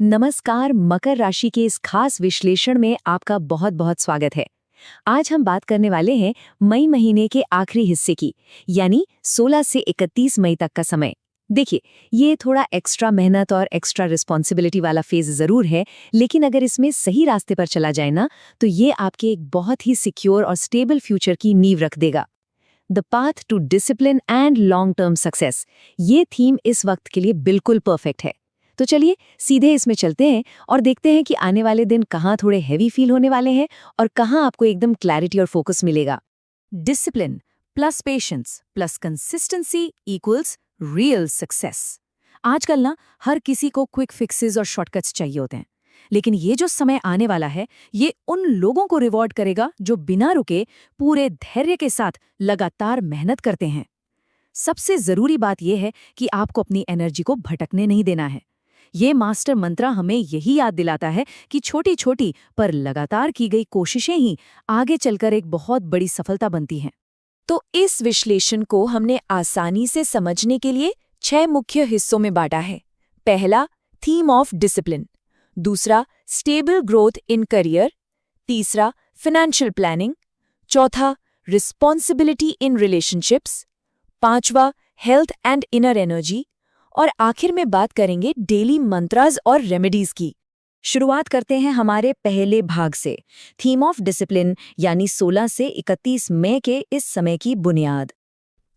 नमस्कार। मकर राशि के इस खास विश्लेषण में आपका बहुत बहुत स्वागत है। आज हम बात करने वाले हैं मई महीने के आखिरी हिस्से की, यानी 16 से 31 मई तक का समय। देखिए, ये थोड़ा एक्स्ट्रा मेहनत और एक्स्ट्रा रिस्पॉन्सिबिलिटी वाला फेज जरूर है, लेकिन अगर इसमें सही रास्ते पर चला जाए ना, तो ये आपके एक बहुत ही सिक्योर और स्टेबल फ्यूचर की नींव रख देगा। The path to discipline and long term success, ये थीम इस वक्त के लिए बिल्कुल परफेक्ट है। तो चलिए सीधे इसमें चलते हैं और देखते हैं कि आने वाले दिन कहाँ थोड़े हैवी फील होने वाले हैं और कहाँ आपको एकदम क्लैरिटी और फोकस मिलेगा। Discipline plus patience plus consistency equals real success. आजकल ना हर किसी को क्विक फिक्सेस और शॉर्टकट्स चाहिए होते हैं, लेकिन ये जो समय आने वाला है ये उन लोगों को रिवॉर्ड करेगा जो बिना रुके पूरे धैर्य के साथ लगातार मेहनत करते हैं। सबसे जरूरी बात यह है कि आपको अपनी एनर्जी को भटकने नहीं देना है। ये मास्टर मंत्रा हमें यही याद दिलाता है कि छोटी छोटी पर लगातार की गई कोशिशें ही आगे चलकर एक बहुत बड़ी सफलता बनती हैं। तो इस विश्लेषण को हमने आसानी से समझने के लिए 6 मुख्य हिस्सों में बांटा है। पहला, थीम ऑफ डिसिप्लिन। दूसरा, स्टेबल ग्रोथ इन करियर। तीसरा, फाइनेंशियल प्लानिंग। चौथा, रिस्पॉन्सिबिलिटी इन रिलेशनशिप्स। पांचवा, हेल्थ एंड इनर एनर्जी। और आखिर में बात करेंगे डेली मंत्रास और रेमेडीज की। शुरुआत करते हैं हमारे पहले भाग से, थीम ऑफ डिसिप्लिन, यानी 16 से 31 मई के इस समय की बुनियाद।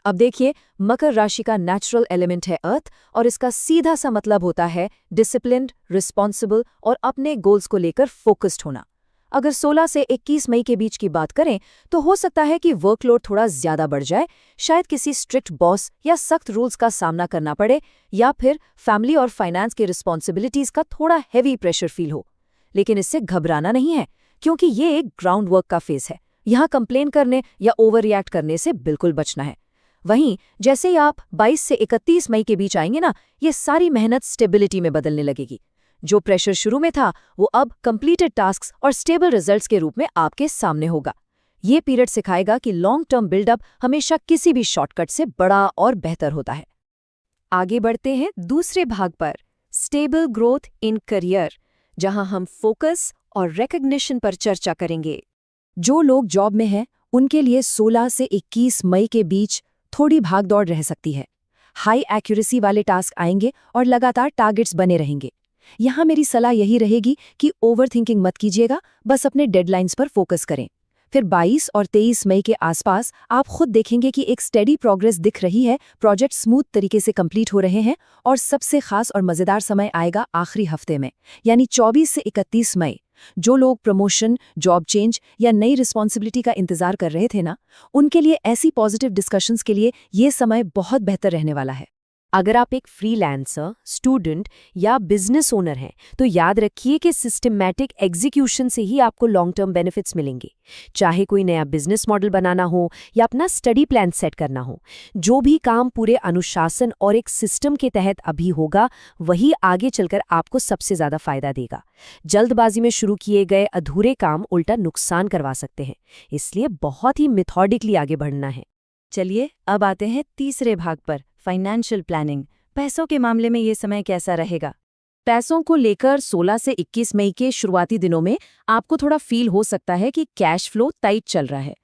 अब देखिए, मकर राशि का नेचुरल एलिमेंट है अर्थ, और इसका सीधा सा मतलब होता है डिसिप्लिन्ड, रिस्पॉन्सिबल और अपने गोल्स को लेकर फोकस्ड होना। अगर 16 से 21 मई के बीच की बात करें तो हो सकता है कि वर्कलोड थोड़ा ज्यादा बढ़ जाए, शायद किसी स्ट्रिक्ट बॉस या सख्त रूल्स का सामना करना पड़े, या फिर फैमिली और फाइनेंस की रिस्पॉन्सिबिलिटीज का थोड़ा हैवी प्रेशर फील हो। लेकिन इससे घबराना नहीं है, क्योंकि ये एक ग्राउंड वर्क का फेज है। यहाँ कंप्लेन करने या ओवर रिएक्ट करने से बिल्कुल बचना है। वहीं जैसे ही आप 22 से 31 मई के बीच आएंगे ना, ये सारी मेहनत स्टेबिलिटी में बदलने लगेगी। जो प्रेशर शुरू में था वो अब कंप्लीटेड टास्क्स और स्टेबल रिजल्ट्स के रूप में आपके सामने होगा। ये पीरियड सिखाएगा कि लॉन्ग टर्म बिल्डअप हमेशा किसी भी शॉर्टकट से बड़ा और बेहतर होता है। आगे बढ़ते हैं दूसरे भाग पर, स्टेबल ग्रोथ इन करियर, जहां हम फोकस और रिकॉग्निशन पर चर्चा करेंगे। जो लोग जॉब में हैं उनके लिए 16 से 21 मई के बीच थोड़ी भागदौड़ रह सकती है। हाई एक्यूरेसी वाले टास्क आएंगे और लगातार टारगेट्स बने रहेंगे। यहाँ मेरी सलाह यही रहेगी कि ओवरथिंकिंग मत कीजिएगा, बस अपने डेडलाइंस पर फोकस करें। फिर 22 और 23 मई के आसपास आप खुद देखेंगे कि एक स्टेडी प्रोग्रेस दिख रही है, प्रोजेक्ट स्मूथ तरीके से कंप्लीट हो रहे हैं, और सबसे खास और मजेदार समय आएगा आखिरी हफ्ते में, यानी 24 से 31 मई। जो लोग प्रमोशन, जॉब चेंज या नई रिस्पॉन्सिबिलिटी का इंतजार कर रहे थे ना, उनके लिए ऐसी पॉजिटिव डिस्कशंस के लिए ये समय बहुत बेहतर रहने वाला है। अगर आप एक फ्रीलांसर, स्टूडेंट या बिजनेस ओनर हैं तो याद रखिए कि सिस्टमैटिक एग्जीक्यूशन से ही आपको लॉन्ग टर्म बेनिफिट्स मिलेंगे। चाहे कोई नया बिजनेस मॉडल बनाना हो या अपना स्टडी प्लान सेट करना हो, जो भी काम पूरे अनुशासन और एक सिस्टम के तहत अभी होगा वही आगे चलकर आपको सबसे ज्यादा फायदा देगा। जल्दबाजी में शुरू किए गए अधूरे काम उल्टा नुकसान करवा सकते हैं, इसलिए बहुत ही मेथोडिकली आगे बढ़ना है। चलिए अब आते हैं तीसरे भाग पर, फाइनेंशियल प्लानिंग। पैसों के मामले में ये समय कैसा रहेगा? पैसों को लेकर 16 से 21 मई के शुरुआती दिनों में आपको थोड़ा फील हो सकता है कि कैश फ्लो टाइट चल रहा है।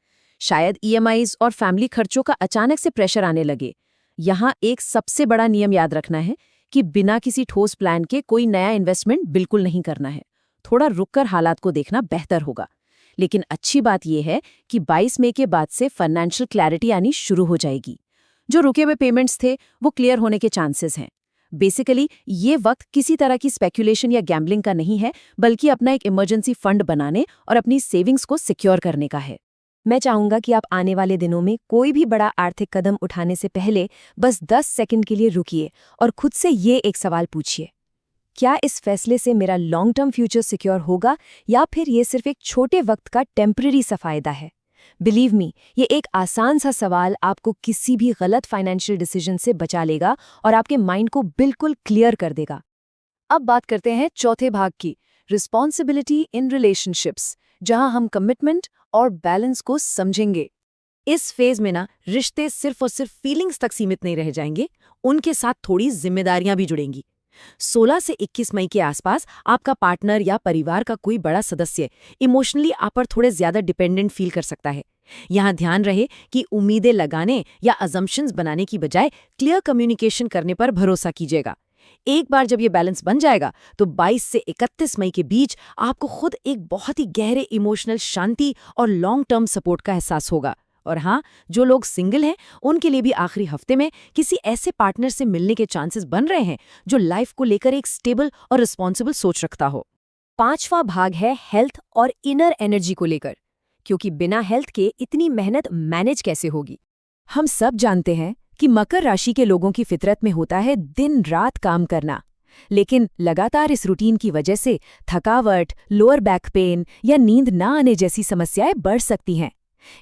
शायद ईएमआईज और फैमिली खर्चों का अचानक से प्रेशर आने लगे। यहाँ एक सबसे बड़ा नियम याद रखना है कि बिना किसी ठोस प्लान के कोई नया इन्वेस्टमेंट बिल्कुल नहीं करना है। थोड़ा रुककर हालात को देखना बेहतर होगा। लेकिन अच्छी बात यह है कि 22 मई के बाद से फाइनेंशियल क्लैरिटी आनी शुरू हो जाएगी। जो रुके हुए पेमेंट्स थे वो क्लियर होने के चांसेस हैं। बेसिकली ये वक्त किसी तरह की स्पेक्यूलेशन या गैम्बलिंग का नहीं है, बल्कि अपना एक इमरजेंसी फंड बनाने और अपनी सेविंग्स को सिक्योर करने का है। मैं चाहूंगा कि आप आने वाले दिनों में कोई भी बड़ा आर्थिक कदम उठाने से पहले बस 10 सेकंड के लिए रुकिए और खुद से ये एक सवाल पूछिए, क्या इस फैसले से मेरा लॉन्ग टर्म फ्यूचर सिक्योर होगा या फिर ये सिर्फ एक छोटे वक्त का टेम्पररी सा फायदा है? बिलीव मी, ये एक आसान सा सवाल आपको किसी भी गलत फाइनेंशियल डिसीजन से बचा लेगा और आपके माइंड को बिल्कुल क्लियर कर देगा। अब बात करते हैं चौथे भाग की, रिस्पॉन्सिबिलिटी इन रिलेशनशिप्स, जहां हम कमिटमेंट और बैलेंस को समझेंगे। इस फेज में ना रिश्ते सिर्फ और सिर्फ फीलिंग्स तक सीमित नहीं रह जाएंगे, उनके साथ थोड़ी जिम्मेदारियां भी जुड़ेंगी। 16 से 21 मई के आसपास आपका पार्टनर या परिवार का कोई बड़ा सदस्य इमोशनली आप पर थोड़े ज्यादा डिपेंडेंट फील कर सकता है। यहाँ ध्यान रहे कि उम्मीदें लगाने या अजम्पशंस बनाने की बजाय क्लियर कम्युनिकेशन करने पर भरोसा कीजिएगा। एक बार जब ये बैलेंस बन जाएगा तो 22 से 31 मई के बीच आपको खुद एक बहुत ही गहरे इमोशनल शांति और लॉन्ग टर्म सपोर्ट का एहसास होगा। और हाँ, जो लोग सिंगल हैं उनके लिए भी आखिरी हफ्ते में किसी ऐसे पार्टनर से मिलने के चांसेस बन रहे हैं जो लाइफ को लेकर एक स्टेबल और रिस्पॉन्सिबल सोच रखता हो। 5वां भाग है हेल्थ और इनर एनर्जी को लेकर, क्योंकि बिना हेल्थ के इतनी मेहनत मैनेज कैसे होगी। हम सब जानते हैं कि मकर राशि के लोगों की फितरत में होता है दिन रात काम करना, लेकिन लगातार इस रूटीन की वजह से थकावट, लोअर बैक पेन या नींद ना आने जैसी समस्याएं बढ़ सकती हैं।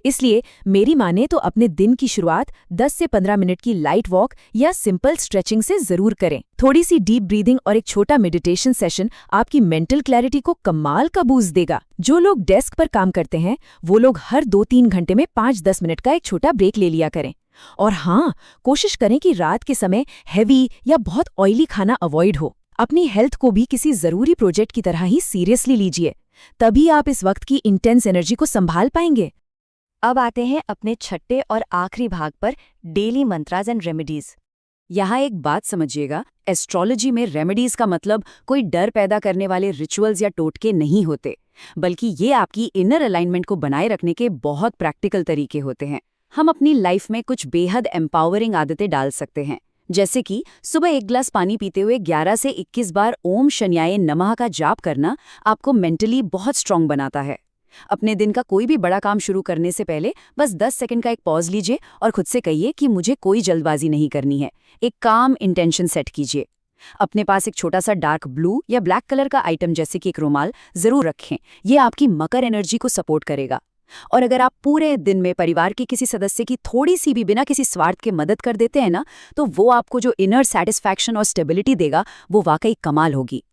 इसलिए मेरी माने तो अपने दिन की शुरुआत 10 से 15 मिनट की लाइट वॉक या सिंपल स्ट्रेचिंग से जरूर करें। थोड़ी सी डीप ब्रीदिंग और एक छोटा मेडिटेशन सेशन आपकी मेंटल क्लैरिटी को कमाल का बूस्ट देगा। जो लोग डेस्क पर काम करते हैं वो लोग हर 2-3 घंटे में 5-10 मिनट का एक छोटा ब्रेक ले लिया करें। और हाँ, कोशिश करें कि रात के समय हैवी या बहुत ऑयली खाना अवॉइड हो। अपनी हेल्थ को भी किसी जरूरी प्रोजेक्ट की तरह ही सीरियसली लीजिए, तभी आप इस वक्त की इंटेंस एनर्जी को संभाल पाएंगे। अब आते हैं अपने छठे और आखिरी भाग पर, डेली मंत्राज एंड रेमेडीज। यहाँ एक बात समझिएगा, एस्ट्रोलॉजी में रेमेडीज का मतलब कोई डर पैदा करने वाले रिचुअल्स या टोटके नहीं होते, बल्कि ये आपकी इनर अलाइनमेंट को बनाए रखने के बहुत प्रैक्टिकल तरीके होते हैं। हम अपनी लाइफ में कुछ बेहद एम्पावरिंग आदतें डाल सकते हैं, जैसे कि सुबह 1 गिलास पानी पीते हुए 11 से 21 बार ओम शन्याय नमः का जाप करना आपको मेंटली बहुत स्ट्रांग बनाता है। अपने दिन का कोई भी बड़ा काम शुरू करने से पहले बस 10 सेकंड का एक पॉज लीजिए और खुद से कहिए कि मुझे कोई जल्दबाजी नहीं करनी है। एक काम इंटेंशन सेट कीजिए। अपने पास एक छोटा सा डार्क ब्लू या ब्लैक कलर का आइटम जैसे कि एक रुमाल जरूर रखें, ये आपकी मकर एनर्जी को सपोर्ट करेगा। और अगर आप पूरे दिन में परिवार के किसी सदस्य की थोड़ी सी भी बिना किसी स्वार्थ के मदद कर देते हैं ना, तो वो आपको जो इनर सेटिस्फैक्शन और स्टेबिलिटी देगा वो वाकई कमाल होगी।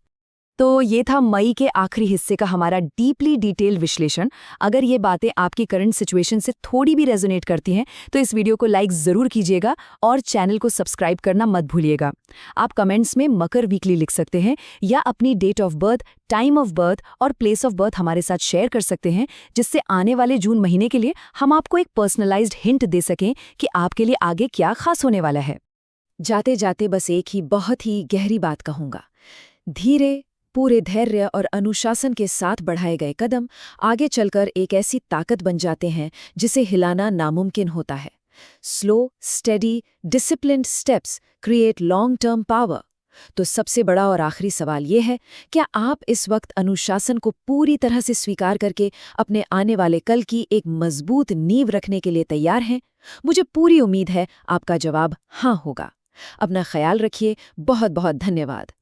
तो ये था मई के आखिरी हिस्से का हमारा डीपली डिटेल विश्लेषण। अगर ये बातें आपकी करंट सिचुएशन से थोड़ी भी रेजोनेट करती हैं तो इस वीडियो को लाइक ज़रूर कीजिएगा और चैनल को सब्सक्राइब करना मत भूलिएगा। आप कमेंट्स में मकर वीकली लिख सकते हैं या अपनी date of birth, time of birth और प्लेस ऑफ बर्थ हमारे साथ शेयर कर सकते हैं, जिससे आने वाले जून महीने के लिए हम आपको एक पर्सनलाइज्ड हिंट दे सकें कि आपके लिए आगे क्या खास होने वाला है। जाते जाते बस एक ही बहुत ही गहरी बात कहूँगा, धीरे, पूरे धैर्य और अनुशासन के साथ बढ़ाए गए कदम आगे चलकर एक ऐसी ताकत बन जाते हैं जिसे हिलाना नामुमकिन होता है। Slow, steady, disciplined steps create long term power. तो सबसे बड़ा और आखिरी सवाल ये है, क्या आप इस वक्त अनुशासन को पूरी तरह से स्वीकार करके अपने आने वाले कल की एक मजबूत नींव रखने के लिए तैयार हैं? मुझे पूरी उम्मीद है आपका जवाब हाँ होगा। अपना ख्याल रखिए। बहुत बहुत धन्यवाद।